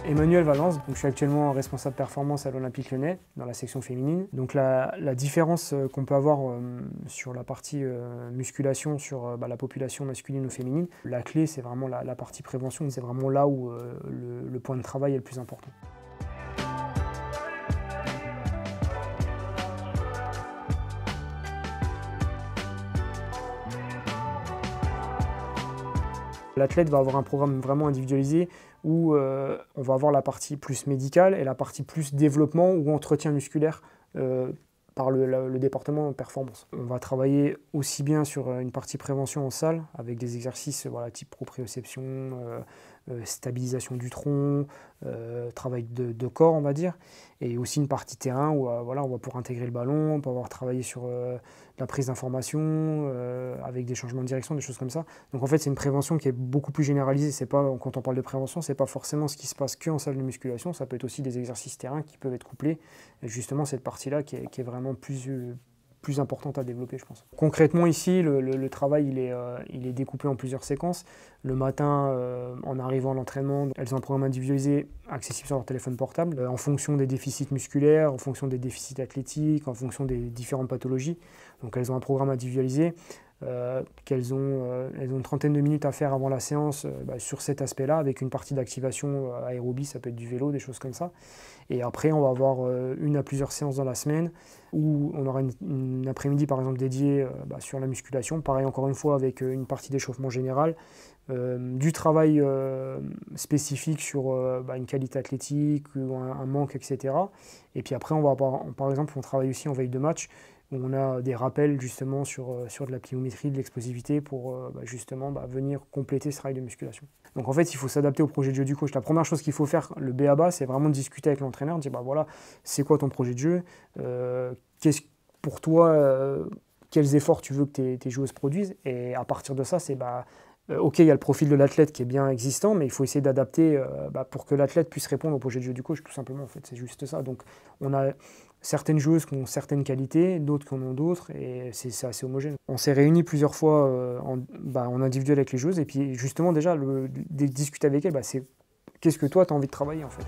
Emmanuel Valence, donc je suis actuellement responsable performance à l'Olympique Lyonnais dans la section féminine. Donc la différence qu'on peut avoir sur la partie musculation sur la population masculine ou féminine, la clé c'est vraiment la partie prévention, c'est vraiment là où le point de travail est le plus important. L'athlète va avoir un programme vraiment individualisé où on va avoir la partie plus médicale et la partie plus développement ou entretien musculaire par le département performance. On va travailler aussi bien sur une partie prévention en salle avec des exercices type proprioception, stabilisation du tronc, travail de corps on va dire, et aussi une partie terrain où on va pouvoir intégrer le ballon, on peut avoir travaillé sur la prise d'information avec des changements de direction, des choses comme ça. Donc en fait c'est une prévention qui est beaucoup plus généralisée. C'est pas, quand on parle de prévention, c'est pas forcément ce qui se passe qu'en salle de musculation, ça peut être aussi des exercices terrain qui peuvent être couplés, et justement cette partie-là qui est vraiment plus importante à développer, je pense. Concrètement ici, le travail il est découpé en plusieurs séquences. Le matin, en arrivant à l'entraînement, elles ont un programme individualisé accessible sur leur téléphone portable, en fonction des déficits musculaires, en fonction des déficits athlétiques, en fonction des différentes pathologies. Donc elles ont un programme individualisé. Elles ont une trentaine de minutes à faire avant la séance sur cet aspect-là, avec une partie d'activation aérobie, ça peut être du vélo, des choses comme ça. Et après, on va avoir une à plusieurs séances dans la semaine, où on aura une après-midi par exemple dédiée sur la musculation, pareil encore une fois avec une partie d'échauffement général, du travail spécifique sur une qualité athlétique, ou un manque, etc. Et puis après, on va avoir, par exemple, on travaille aussi en veille de match, où on a des rappels justement sur de la pliométrie, de l'explosivité pour justement venir compléter ce travail de musculation. Donc en fait, il faut s'adapter au projet de jeu du coach. La première chose qu'il faut faire, le b.a.-ba, c'est vraiment de discuter avec l'entraîneur, de dire voilà, c'est quoi ton projet de jeu, pour toi, quels efforts tu veux que tes joueuses produisent, et à partir de ça, c'est ok, il y a le profil de l'athlète qui est bien existant, mais il faut essayer d'adapter pour que l'athlète puisse répondre au projet de jeu du coach, tout simplement, en fait, c'est juste ça. Donc on a certaines joueuses qui ont certaines qualités, d'autres qui en ont d'autres, et c'est assez homogène. On s'est réunis plusieurs fois en individuel avec les joueuses, et puis justement déjà, discuter avec elles, c'est qu'est-ce que toi tu as envie de travailler en fait.